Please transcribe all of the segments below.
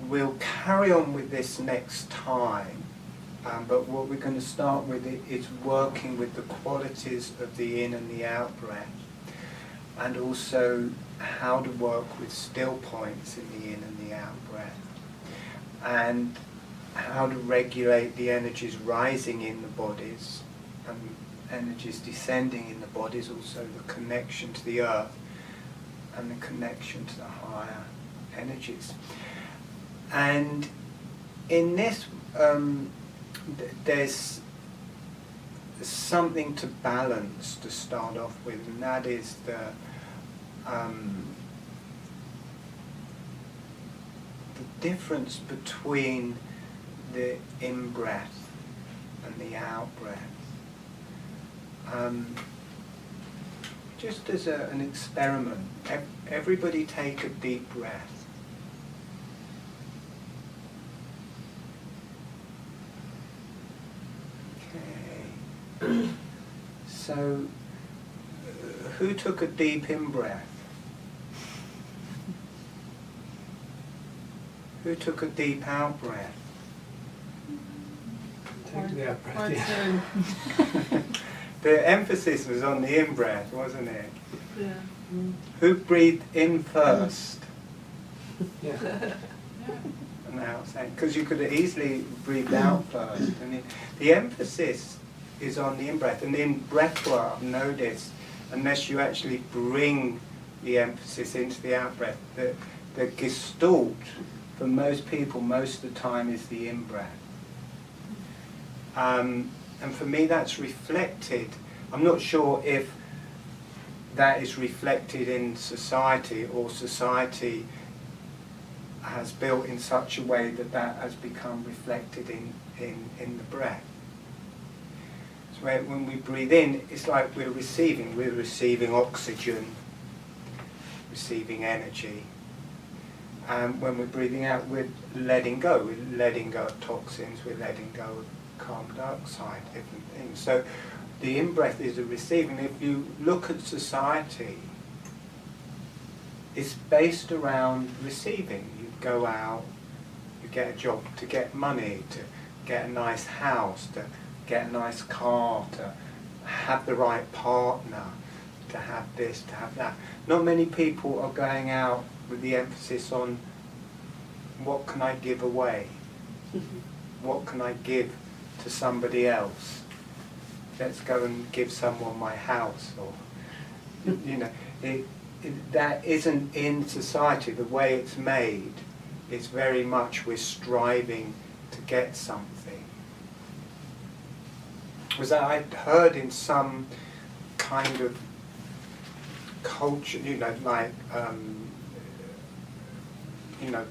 We'll carry on with this next time, but what we're going to start with is working with the qualities of the in and the out breath, and also how to work with still points in the in and the out breath, and how to regulate the energies rising in the bodies and energies descending in the bodies, also the connection to the earth and the connection to the higher energies. And in this, there's something to balance to start off with, and that is the difference between the in-breath and the out-breath. Just as an experiment, everybody take a deep breath. Okay. So, who took a deep in-breath? Who took a deep out-breath? Take the out breath, yeah. The emphasis was on the in-breath, wasn't it? Yeah. Who breathed in first? Yeah. And out, because you could have easily breathed out first. And the emphasis is on the in-breath. And in breath work, I've noticed, unless you actually bring the emphasis into the out-breath, the gestalt for most people most of the time is the in-breath. And for me that's reflected, I'm not sure if that is reflected in society, or society has built in such a way that that has become reflected in the breath. So when we breathe in, it's like we're receiving oxygen, receiving energy. And when we're breathing out, we're letting go of toxins, we're letting go of carbon dioxide, different things. So the in-breath is a receiving. If you look at society, it's based around receiving. You go out, you get a job to get money, to get a nice house, to get a nice car, to have the right partner, to have this, to have that. Not many people are going out with the emphasis on what can I give away? What can I give to somebody else? Let's go and give someone my house, or that isn't in society. The way it's made is very much we're striving to get something. Was that I'd heard in some kind of culture, like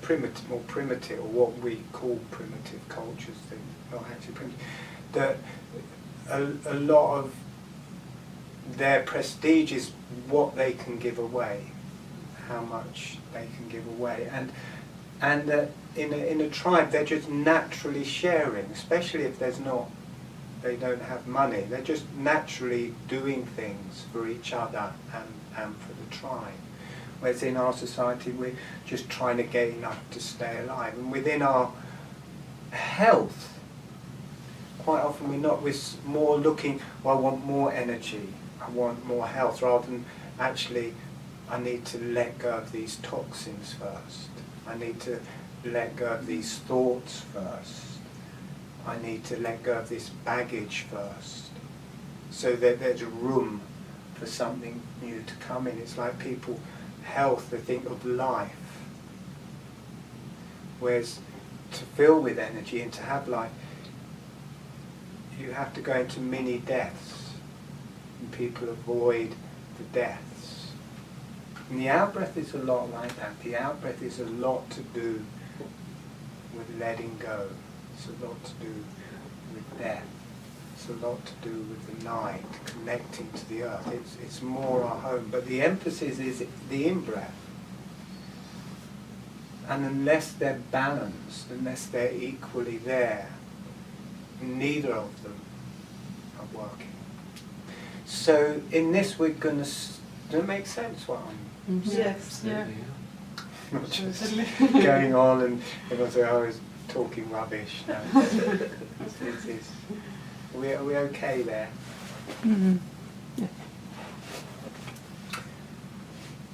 primitive, more primitive, or what we call primitive cultures, not actually primitive, that a lot of their prestige is what they can give away, how much they can give away, and in a tribe they're just naturally sharing, especially if they don't have money. They're just naturally doing things for each other and for the tribe. Whereas in our society we're just trying to get enough to stay alive. And within our health, quite often we're more looking, well, I want more energy, I want more health, rather than actually I need to let go of these toxins first. I need to let go of these thoughts first. I need to let go of this baggage first, so that there's room for something new to come in. It's like people, health, they think of life. Whereas to fill with energy and to have life, you have to go into mini deaths, and people avoid the deaths. And the out-breath is a lot like that. The out-breath is a lot to do with letting go. It's a lot to do with death. It's a lot to do with the night, connecting to the earth. It's more our home. But the emphasis is the in-breath. And unless they're balanced, unless they're equally there, neither of them are working. So in this we're going to... Does it make sense what I'm Yes. Yeah. not just going on and everyone say, oh, he's talking rubbish. No, it's, are we okay there? Mm-hmm. Yeah.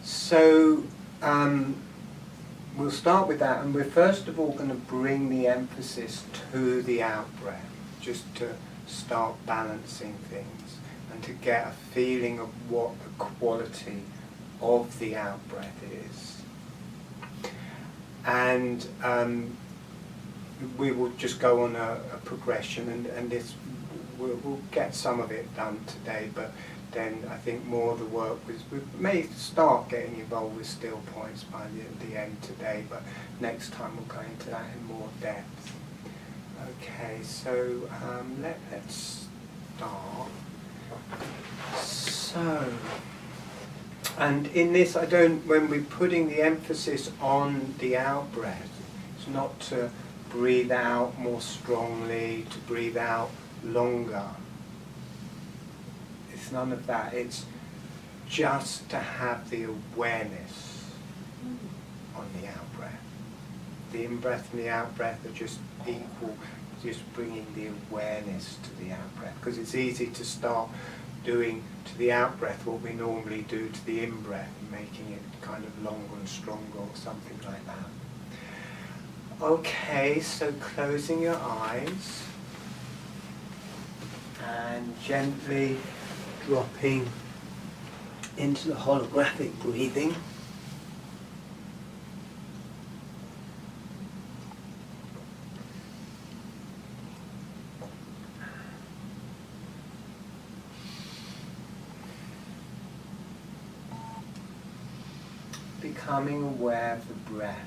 So we'll start with that, and we're first of all going to bring the emphasis to the out-breath, just to start balancing things and to get a feeling of what the quality of the out-breath is. And we will just go on a progression, and this we'll get some of it done today, but then I think more of the work was, we may start getting involved with still points by the end today, but next time we'll go into that in more depth. Okay, so let's start. So, and in this, when we're putting the emphasis on the out-breath, it's not to breathe out more strongly, to breathe out longer. It's none of that. It's just to have the awareness on the out-breath. The in-breath and the out-breath are just equal, just bringing the awareness to the out-breath. Because it's easy to start doing to the out-breath what we normally do to the in-breath, making it kind of longer and stronger or something like that. Okay, so closing your eyes and gently dropping into the holographic breathing. Becoming aware of the breath,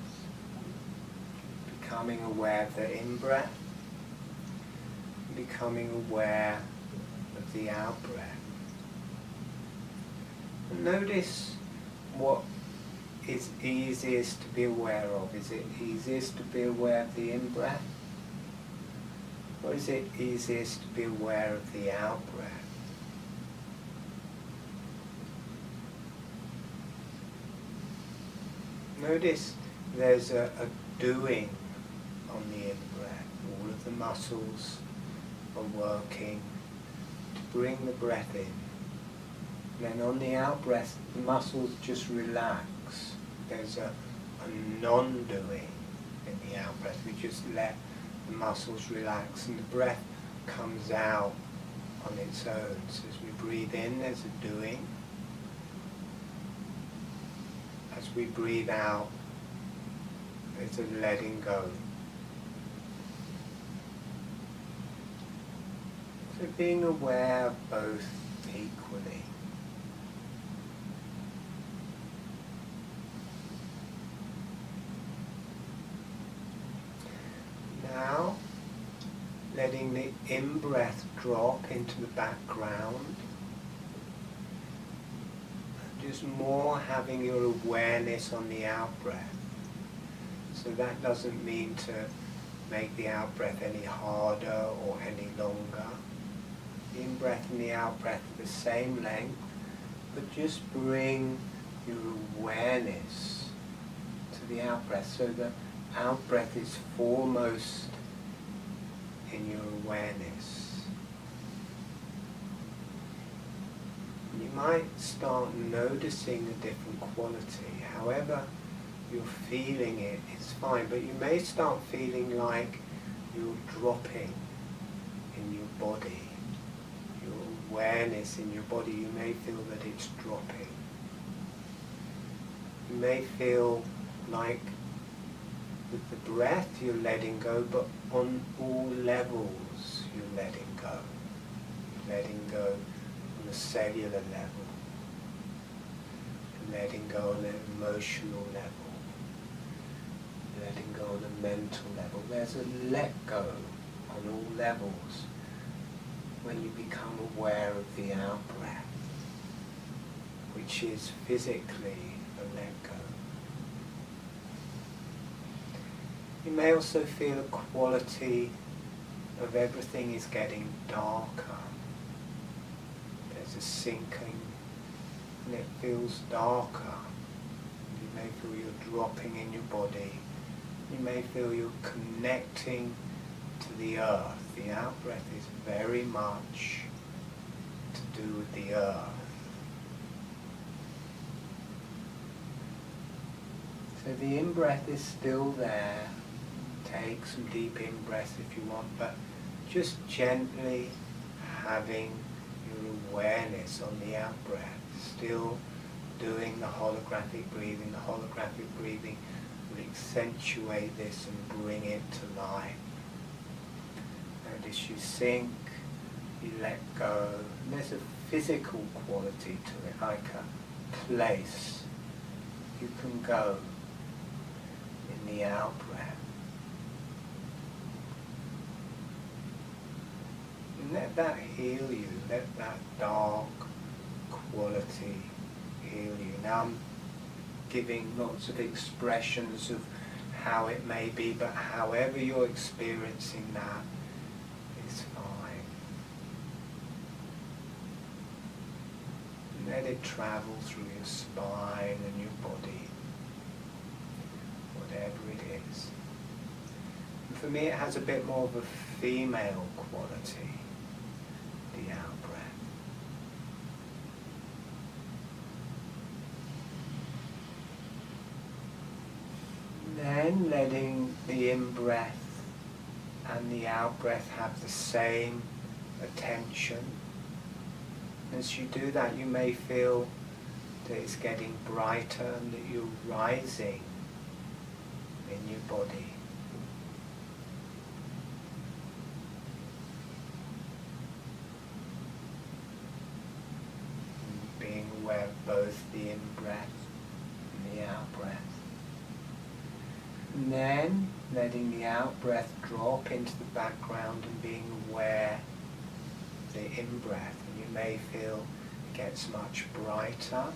becoming aware of the in-breath, becoming aware of the out-breath. And notice what is easiest to be aware of. Is it easiest to be aware of the in-breath? Or is it easiest to be aware of the out-breath? Notice there's a doing on the in-breath. All of the muscles are working to bring the breath in. And then on the out-breath, the muscles just relax. There's a non-doing in the out-breath. We just let the muscles relax and the breath comes out on its own. So as we breathe in, there's a doing. As we breathe out, there's a letting go. So being aware of both equally. Now, letting the in-breath drop into the background. Just more having your awareness on the out-breath. So that doesn't mean to make the out-breath any harder or any longer. The in-breath and the out-breath are the same length, but just bring your awareness to the out-breath. So the out-breath is foremost in your awareness. You might start noticing a different quality. However you're feeling it, it's fine, but you may start feeling like you're dropping in your body. Your awareness in your body, you may feel that it's dropping. You may feel like with the breath you're letting go, but on all levels you're letting go. You're letting go on a cellular level, letting go on an emotional level, letting go on a mental level. There's a let go on all levels when you become aware of the out-breath, which is physically a let go. You may also feel a quality of everything is getting darker. There's a sinking and it feels darker. You may feel you're dropping in your body. You may feel you're connecting to the earth. The out-breath is very much to do with the earth. So the in-breath is still there. Take some deep in-breaths if you want, but just gently having your awareness on the out-breath. Still doing the holographic breathing. The holographic breathing will accentuate this and bring it to life. Notice you sink, you let go. And there's a physical quality to it, like a place you can go in the out-breath. And let that heal you, let that dark quality heal you. Now I'm giving lots of expressions of how it may be, but however you're experiencing that is fine. And let it travel through your spine and your body, whatever it is. And for me it has a bit more of a female quality, the out-breath. Then letting the in-breath and the out-breath have the same attention. As you do that, you may feel that it's getting brighter and that you're rising in your body. And being aware of both the in-breath and the out-breath. And then letting the out-breath drop into the background and being aware of the in-breath. And you may feel it gets much brighter.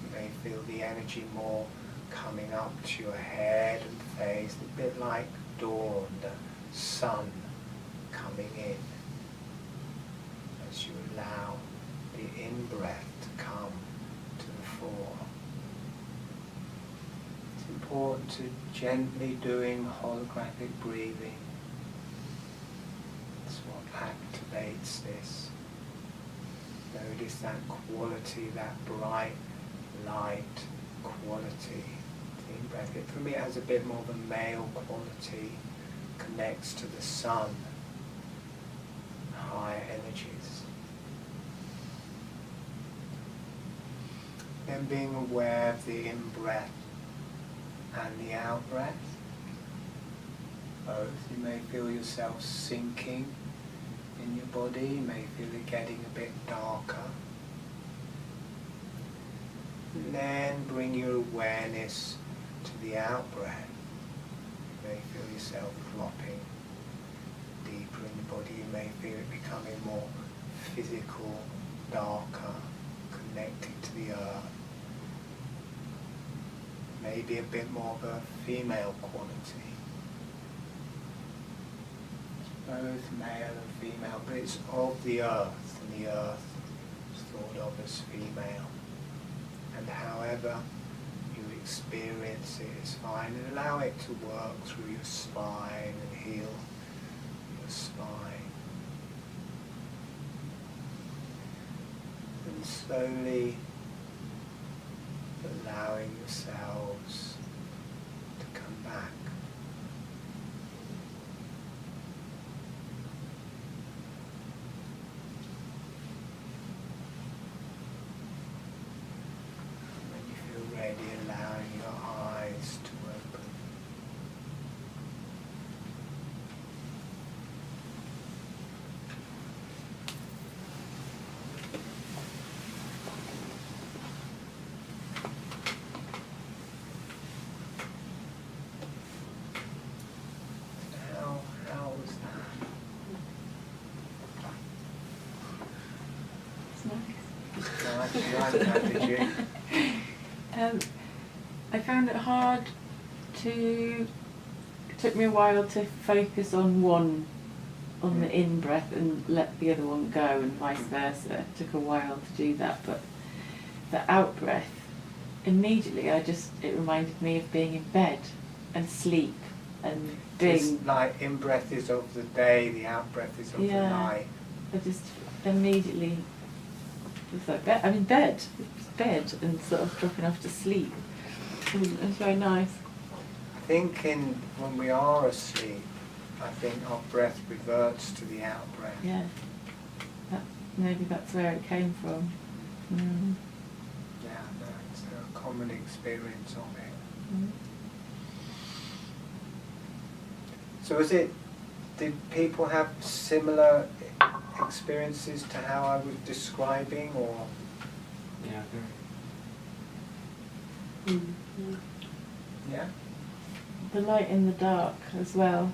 You may feel the energy more coming up to your head and face, a bit like dawn, the sun coming in as you allow the in-breath to come to the fore. It's important to gently doing holographic breathing. It's what activates this. Notice that quality, that bright light quality. The in-breath, for me it has a bit more of a male quality, connects to the sun, higher energies. Then being aware of the in-breath and the out-breath. Both. You may feel yourself sinking in your body, you may feel it getting a bit darker. And then bring your awareness to the out-breath. You may feel yourself dropping deeper in the body. You may feel it becoming more physical, darker, connected to the earth. Maybe a bit more of a female quality. It's both male and female, but it's of the earth, and the earth is thought of as female. And however you experience it is fine, and allow it to work through your spine and heal your spine. And slowly allowing yourselves to come back. And when you feel ready, allowing your eyes to open. How was that? It's nice. You liked that, did you? I found it hard to. It took me a while to focus on the in-breath and let the other one go, and vice versa. It took a while to do that, but the out-breath immediately it reminded me of being in bed and sleep and being. It's like in-breath is of the day, the out-breath is of the night. I just immediately was like, I'm in bed. It's bed and sort of dropping off to sleep. It was very nice. I think when we are asleep, I think our breath reverts to the out-breath. Yeah. Maybe that's where it came from. Mm. Yeah, that's a common experience of it. Mm. So did people have similar experiences to how I was describing, or? Yeah, Mm. Yeah. Yeah? The light in the dark as well.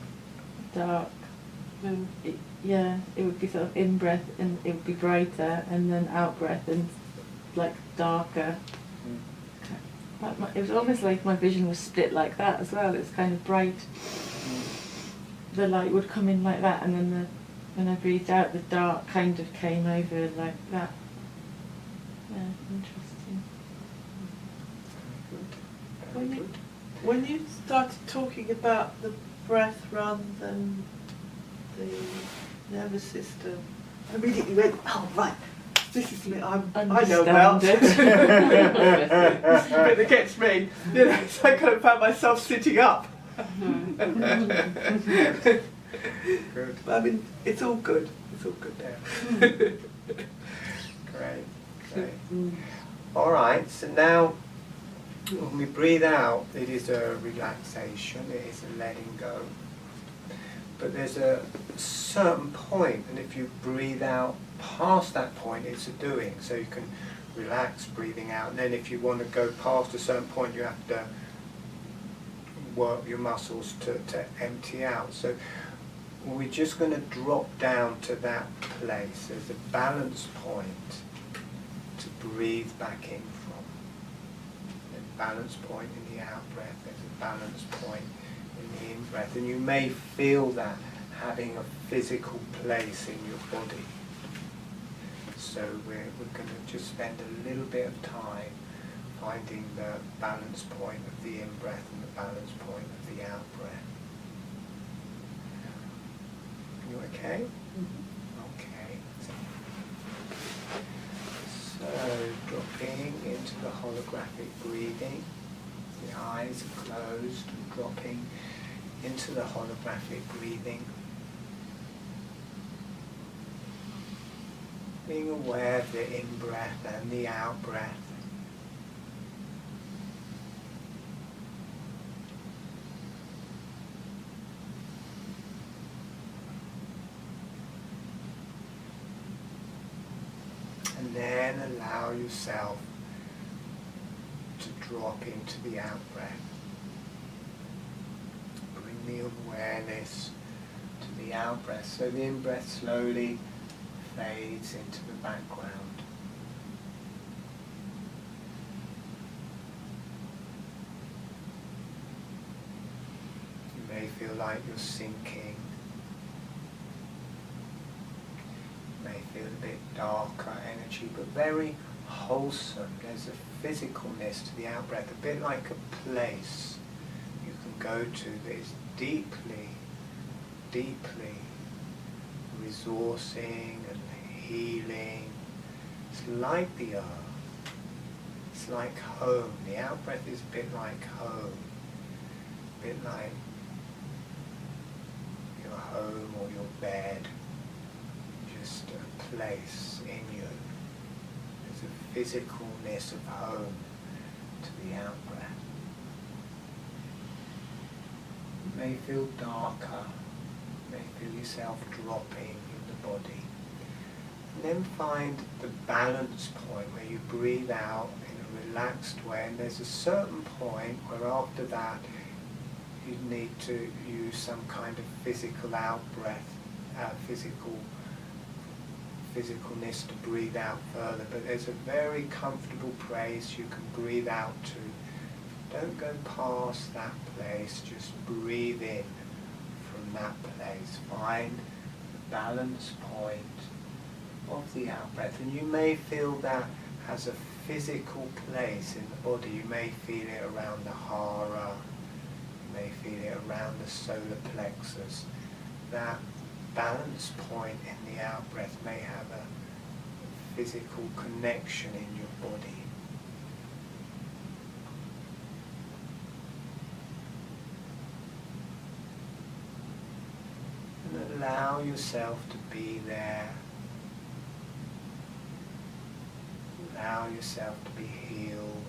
Dark. Yeah. It would be sort of in breath and it would be brighter, and then out breath and like darker. Mm. It was almost like my vision was split like that as well. It was kind of bright. The light would come in like that, and then when I breathed out, the dark kind of came over like that. Yeah, interesting. Very When you- good. When you started talking about the breath rather than the nervous system, I immediately went, oh right, this is me, I know about it. This is the bit that gets me. You know, so I kind of found myself sitting up. Good. But I mean, it's all good. It's all good now. Great. All right, so now when we breathe out, it is a relaxation, it is a letting go. But there's a certain point, and if you breathe out past that point, it's a doing. So you can relax breathing out, and then if you want to go past a certain point, you have to work your muscles to empty out. So we're just going to drop down to that place. There's a balance point to breathe back in from. There's a balance point in the out breath, there's a balance point in the in breath, and you may feel that having a physical place in your body. So we're going to just spend a little bit of time finding the balance point of the in breath and the balance point of the out breath. You okay? Mm-hmm. Okay. So dropping into the holographic breathing. The eyes are closed and dropping into the holographic breathing. Being aware of the in-breath and the out-breath. And then allow yourself to drop into the out-breath. Bring the awareness to the out-breath. So the in-breath slowly fades into the background. You may feel like you're sinking. You may feel a bit darker energy, but very wholesome. There's a physicalness to the out-breath, a bit like a place you can go to that is deeply, deeply resourcing and healing. It's like the earth. It's like home. The out-breath is a bit like home. A bit like your home or your bed. Just a place in you. There's a physicalness of home to the out-breath. You may feel darker. You may feel yourself dropping in the body. And then find the balance point where you breathe out in a relaxed way, and there's a certain point where after that you need to use some kind of physical out-breath, physicalness to breathe out further, but there's a very comfortable place you can breathe out to. Don't go past that place, just breathe in from that place. Find the balance point of the out-breath, and you may feel that has a physical place in the body. You may feel it around the hara, you may feel it around the solar plexus. That balance point in the out-breath may have a physical connection in your body. And allow yourself to be there. Allow yourself to be healed.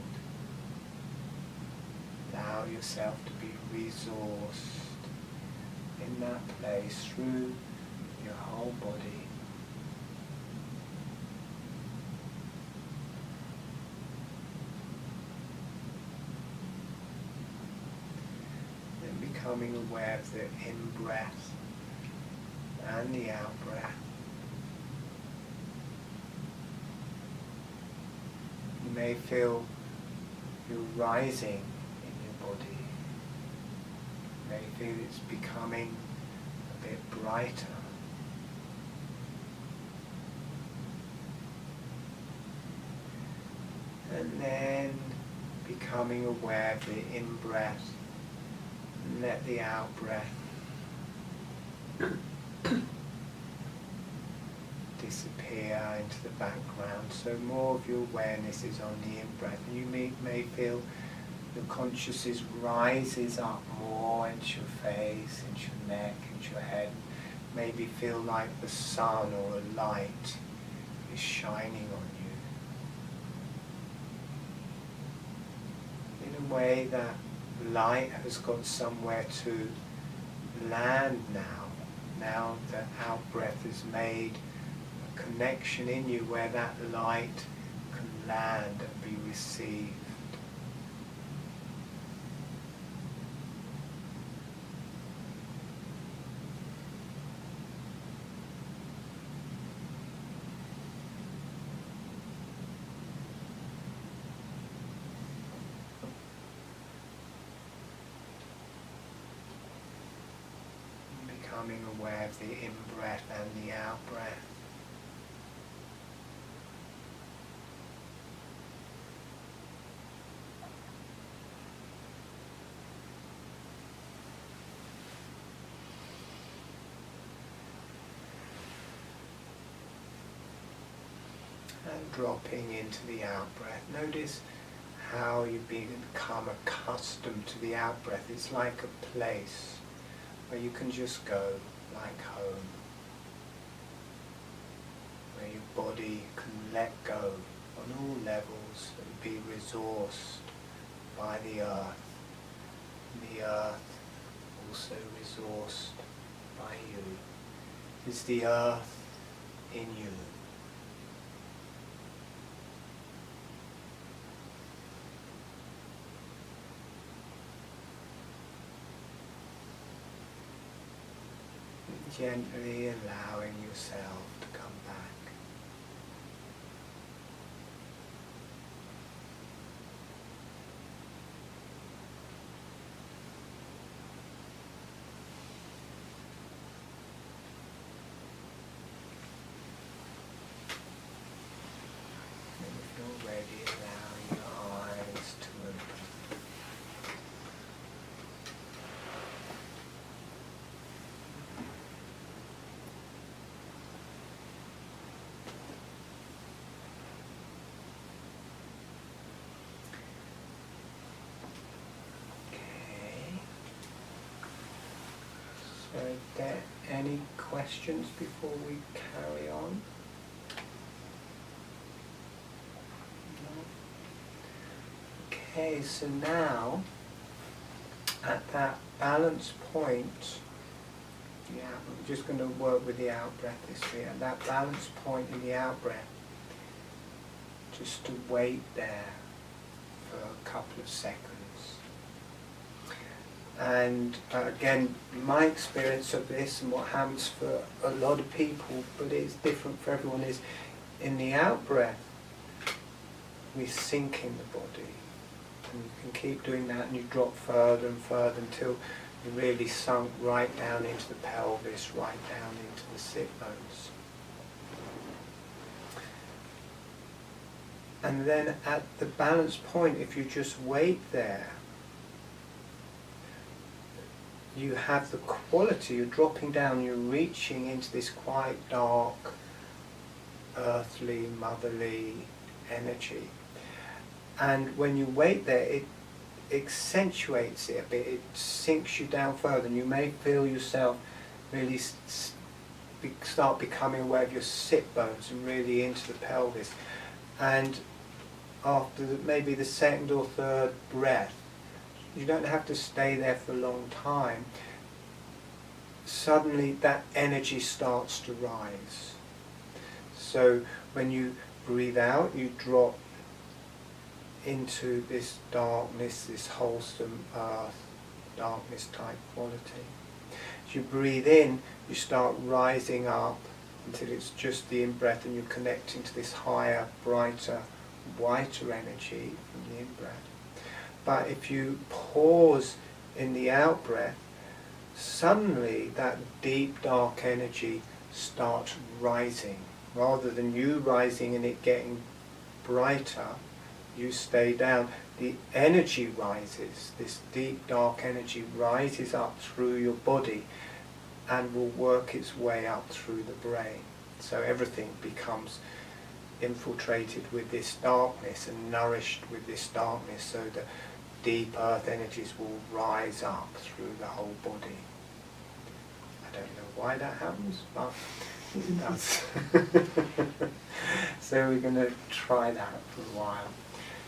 Allow yourself to be resourced in that place through your whole body. Then becoming aware of the in-breath and the out-breath. You may feel you rising in your body. You may feel it's becoming a bit brighter. And then becoming aware of the in-breath, and let the out-breath disappear into the background. So more of your awareness is on the in-breath. And you may feel your consciousness rises up more into your face, into your neck, into your head. Maybe feel like the sun or a light is shining on you. In a way that light has got somewhere to land now. Now that out-breath has made a connection in you where that light can land and be received. Becoming aware of the in-breath and the out-breath. And dropping into the out-breath. Notice how you become accustomed to the out-breath. It's like a place where you can just go like home, where your body can let go on all levels and be resourced by the earth, and the earth also resourced by you. Is the earth in you? Gently allowing yourself to come back. And if you're ready, allowing your eyes to open. So are there any questions before we carry on? No? Okay, so now at that balance point, yeah, we're just going to work with the out-breath this week. At that balance point in the out-breath, just to wait there for a couple of seconds. And again, my experience of this and what happens for a lot of people, but it's different for everyone, is in the out-breath, we sink in the body. And you can keep doing that and you drop further and further until you really sunk right down into the pelvis, right down into the sit bones. And then at the balance point, if you just wait there, you have the quality, you're dropping down, you're reaching into this quite dark, earthly, motherly energy. And when you wait there, it accentuates it a bit, it sinks you down further, and you may feel yourself really start becoming aware of your sit bones and really into the pelvis. And after maybe the second or third breath, you don't have to stay there for a long time. Suddenly that energy starts to rise. So when you breathe out, you drop into this darkness, this wholesome earth, darkness type quality. As you breathe in, you start rising up until it's just the in-breath, and you're connecting to this higher, brighter, whiter energy from the in-breath. But if you pause in the out-breath, suddenly that deep, dark energy starts rising. Rather than you rising and it getting brighter, you stay down. The energy rises, this deep, dark energy rises up through your body and will work its way up through the brain. So everything becomes infiltrated with this darkness and nourished with this darkness, so that deep earth energies will rise up through the whole body. I don't know why that happens, but it does. So we're going to try that for a while.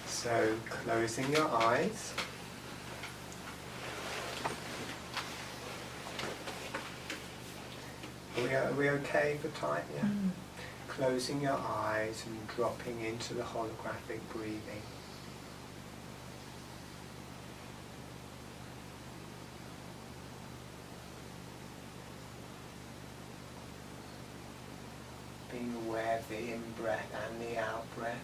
So closing your eyes. Are we okay for time? Yeah. Closing your eyes and dropping into the holographic breathing. Being aware of the in-breath and the out-breath.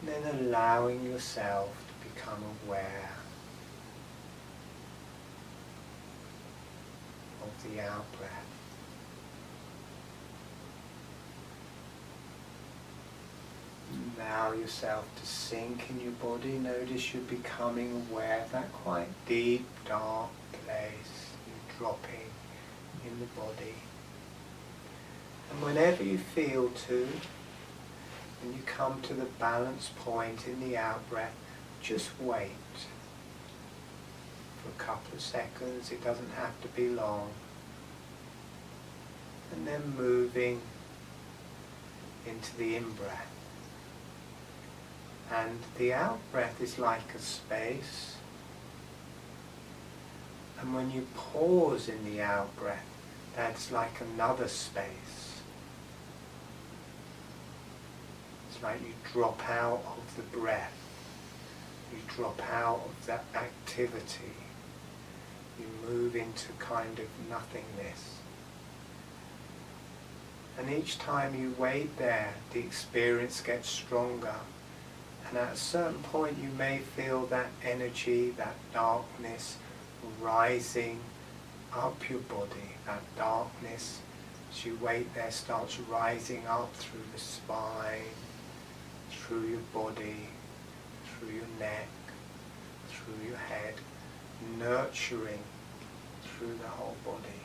And then allowing yourself to become aware of the out-breath. Allow yourself to sink in your body. Notice you're becoming aware of that quite deep, dark place. You're dropping in the body. And whenever you feel to, when you come to the balance point in the out-breath, just wait for a couple of seconds. It doesn't have to be long. And then moving into the in-breath. And the out-breath is like a space. And when you pause in the out-breath, that's like another space. It's like you drop out of the breath. You drop out of that activity. You move into kind of nothingness. And each time you wait there, the experience gets stronger. And at a certain point you may feel that energy, that darkness rising up your body. That darkness, as you wait there, starts rising up through the spine, through your body, through your neck, through your head, nurturing through the whole body.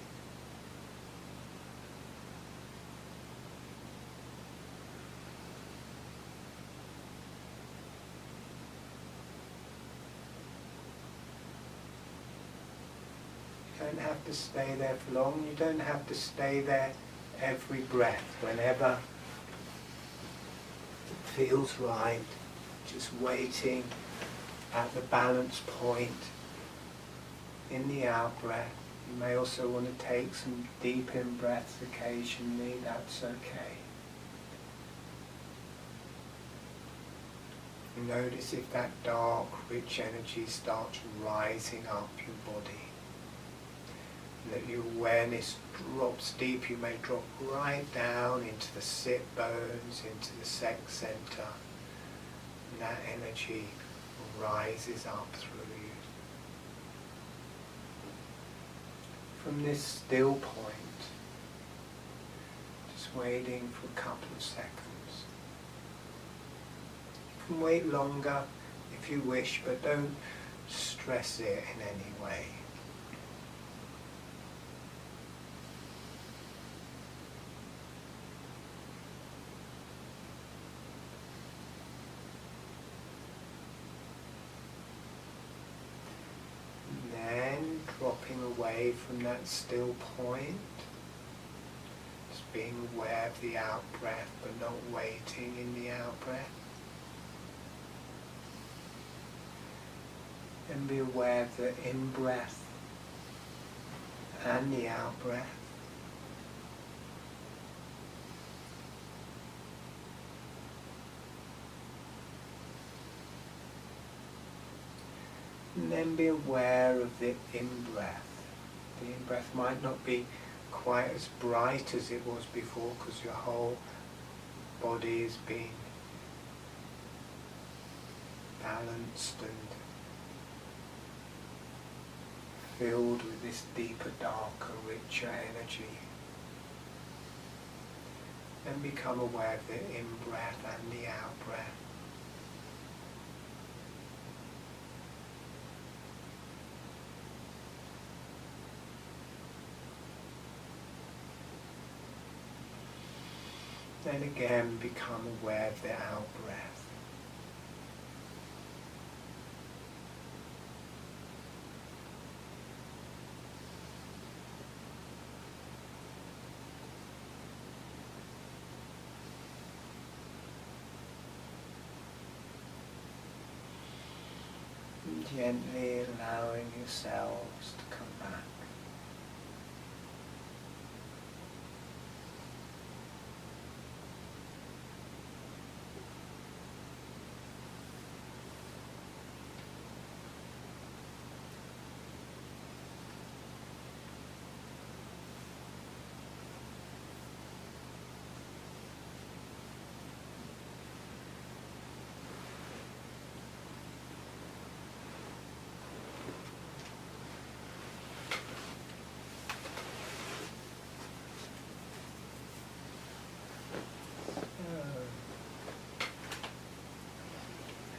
You don't have to stay there for long. You don't have to stay there every breath. Whenever it feels right, just waiting at the balance point in the out-breath. You may also want to take some deep in-breaths occasionally. That's okay. Notice if that dark, rich energy starts rising up your body. That your awareness drops deep. You may drop right down into the sit bones, into the sex center, and that energy rises up through you. From this still point, just just waiting for a couple of seconds. You can wait longer if you wish, but don't stress it in any way. Then dropping away from that still point, just being aware of the out-breath but not waiting in the out-breath. And be aware of the in-breath and the out-breath. And then be aware of the in-breath. The in-breath might not be quite as bright as it was before because your whole body is being balanced and filled with this deeper, darker, richer energy. And become aware of the in-breath and the out-breath. Then again become aware of the out-breath. And gently allowing yourselves to come back.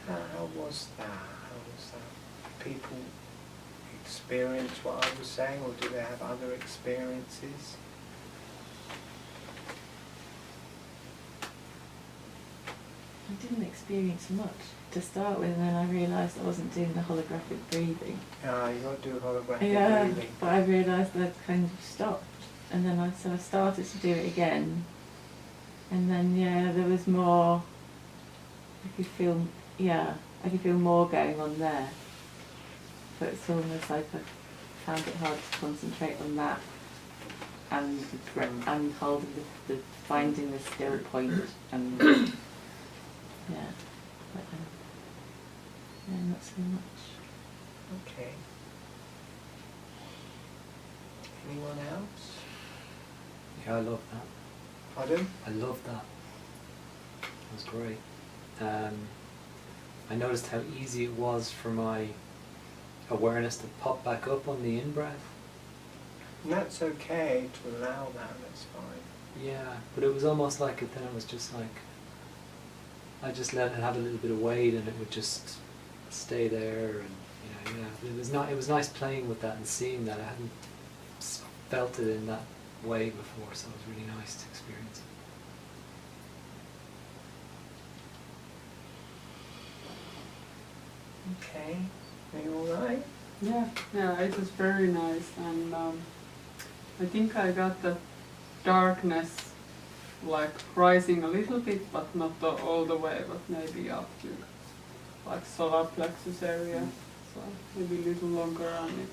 How was that? How was that? People experience what I was saying, or do they have other experiences? I didn't experience much to start with, and then I realised I wasn't doing the holographic breathing. Ah, you got to do holographic breathing. But I realised I'd kind of stopped, and then I started to do it again, and then there was more. I could feel more going on there, but it's almost like I found it hard to concentrate on that and and holding the finding the still point and but, not so much. Okay. Anyone else? Yeah, I love that. Pardon? I love that. That was great. I noticed how easy it was for my awareness to pop back up on the in-breath. And that's okay to allow that, that's fine. Yeah, but it was almost like it then it was just like, I just let it have a little bit of weight and it would just stay there, and it was nice playing with that and seeing that. I hadn't felt it in that way before, so it was really nice to experience it. Okay, are you alright? Yeah, it was very nice, and I think I got the darkness like rising a little bit, but not all the way, but maybe up to like solar plexus area, so maybe a little longer, and it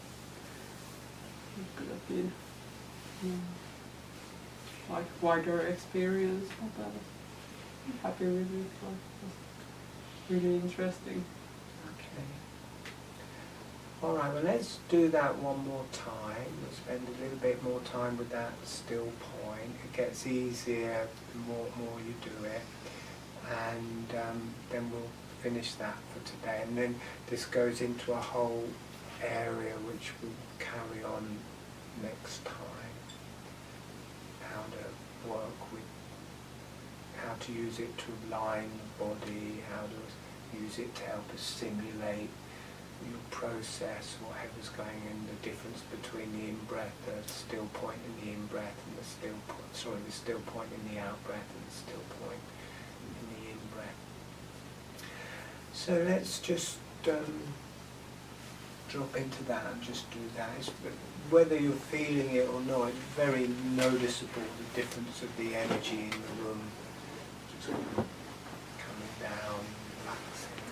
could have been like wider experience, but I was happy with it. Like, it was really interesting. Okay. Alright, well let's do that one more time. We'll spend a little bit more time with that still point. It gets easier the more you do it. And then we'll finish that for today. And then this goes into a whole area which we'll carry on next time. How to work with how to use it to align the body, how to use it to help us simulate your process, whatever's going in, the difference between the in-breath, the still point in the in-breath, and the still point in the out-breath, and the still point in the in-breath. So let's just drop into that and just do that. Whether you're feeling it or not, it's very noticeable, the difference of the energy in the room. Just coming down, relaxing,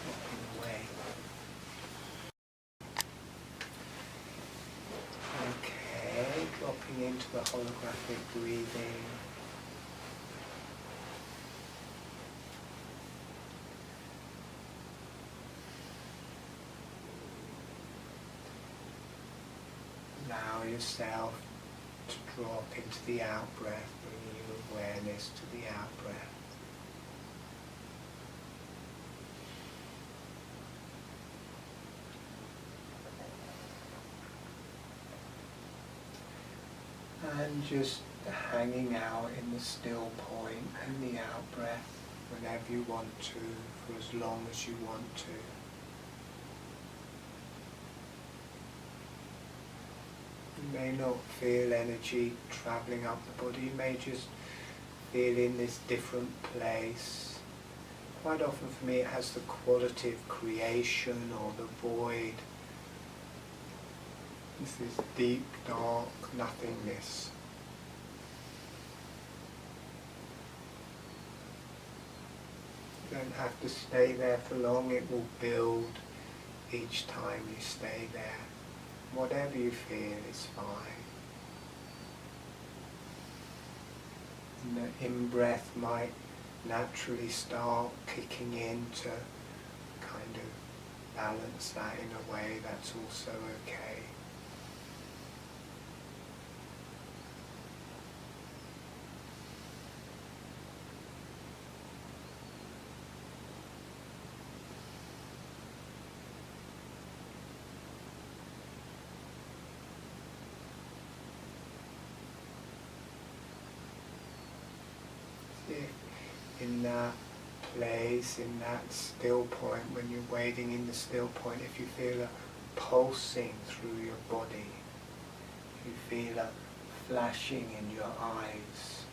dropping away. Okay, dropping into the holographic breathing. Allow yourself to drop into the out-breath, bringing your awareness to the out-breath. And just hanging out in the still point and the out-breath whenever you want to, for as long as you want to. You may not feel energy travelling up the body, you may just feel in this different place. Quite often for me it has the quality of creation or the void. This is deep, dark nothingness. You don't have to stay there for long, it will build each time you stay there. Whatever you feel is fine. And the in-breath might naturally start kicking in to kind of balance that in a way that's also okay. In that place, in that still point, when you're waiting in the still point, if you feel a pulsing through your body, if you feel a flashing in your eyes,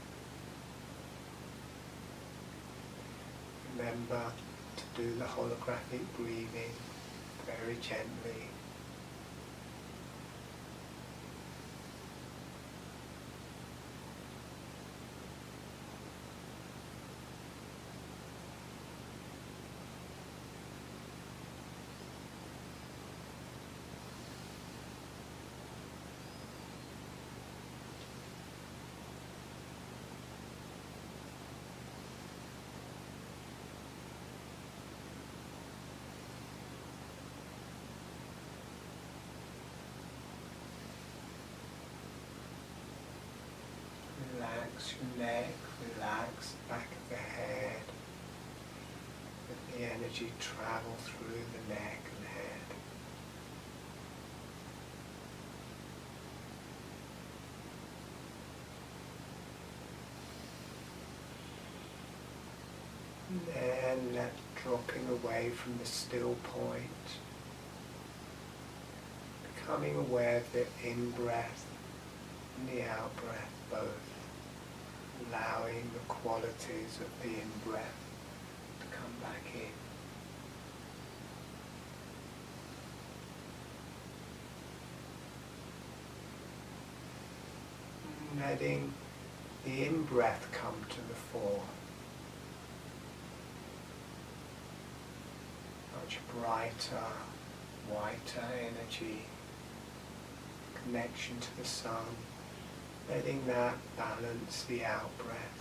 remember to do the holographic breathing very gently. Relax your neck, relax the back of the head. Let the energy travel through the neck and head. And then dropping away from the still point, becoming aware of the in-breath and the out-breath both, allowing the qualities of the in-breath to come back in. Letting the in-breath come to the fore. Much brighter, whiter energy, connection to the sun, letting that balance the out-breath.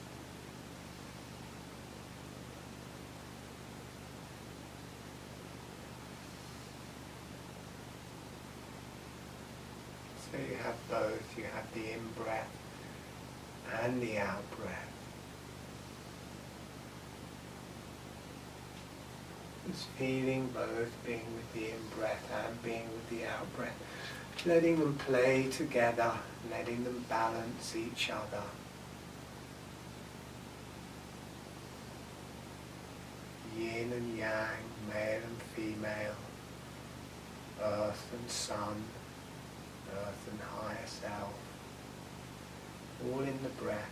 So you have both, you have the in-breath and the out-breath. Just feeling both, being with the in-breath and being with the out-breath. Letting them play together, letting them balance each other. yin and yang, male and female, earth and sun, earth and higher self, all in the breath.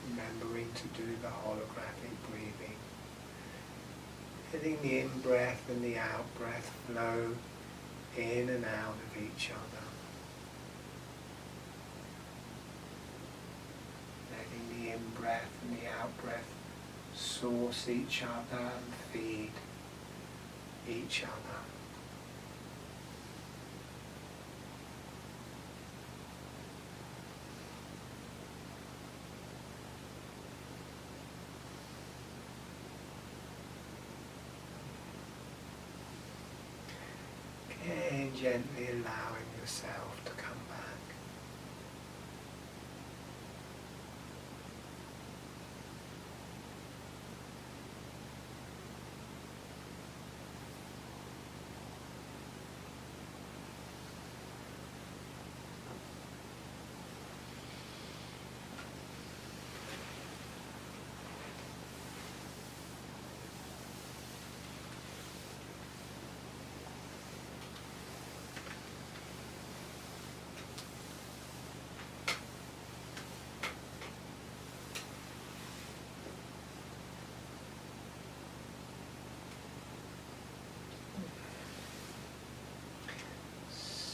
Remembering to do the holographic breathing. Letting the in-breath and the out-breath flow in and out of each other. Letting the in-breath and the out-breath source each other and feed each other. And gently allowing yourself to come back.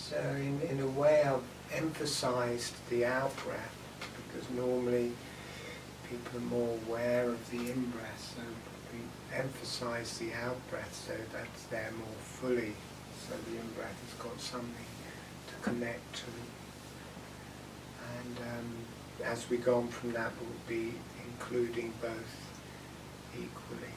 So in a way I've emphasized the out-breath because normally people are more aware of the in-breath, so we emphasize the out-breath so that's there more fully, so the in-breath has got something to connect to. And as we go on from that we'll be including both equally.